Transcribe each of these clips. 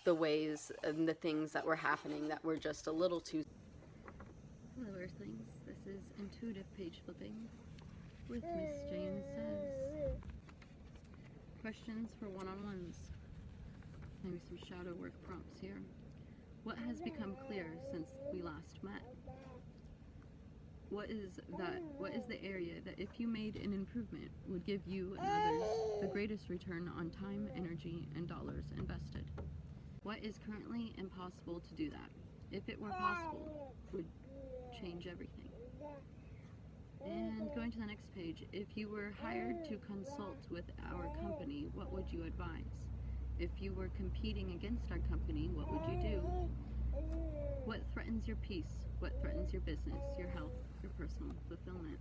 the ways and the things that were happening that were just a little too. Hello Earthlings, this is Intuitive Page Flipping with Miss Jane Says. Questions for one-on-ones. Maybe some shadow work prompts here. What has become clear since we last met? What is the area that if you made an improvement would give you and others the greatest return on time, energy, and dollars invested? What is currently impossible to do that, if it were possible, would change everything? And going to the next page, if you were hired to consult with our company, what would you advise? If you were competing against our company, what would you do? What threatens your peace? What threatens your business, your health, your personal fulfillment?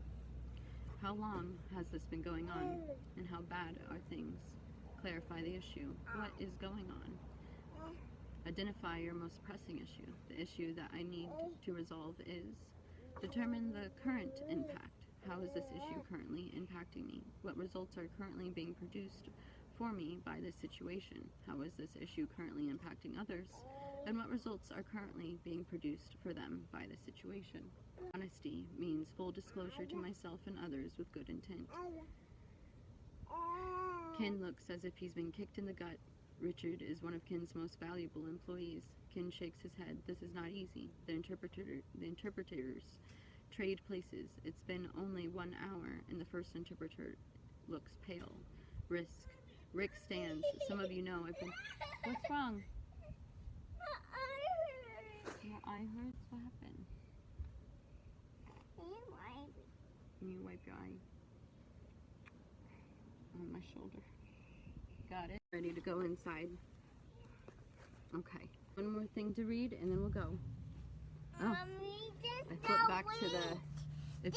How long has this been going on, and how bad are things? Clarify the issue. What is going on? Identify your most pressing issue. The issue that I need to resolve is. Determine the current impact. How is this issue currently impacting me? What results are currently being produced for me by this situation? How is this issue currently impacting others? And what results are currently being produced for them by this situation? Honesty means full disclosure to myself and others with good intent. Ken looks as if he's been kicked in the gut. Richard is one of Ken's most valuable employees. Ken shakes his head. This is not easy. The interpreters trade places. It's been only 1 hour, and the first interpreter looks pale. Rick stands. Some of you know I've been... What's wrong? Your eye hurts? What happened? Can you wipe your eye? On my shoulder. Got it. Ready to go inside. Okay. One more thing to read and then we'll go. Oh. I flip back to the...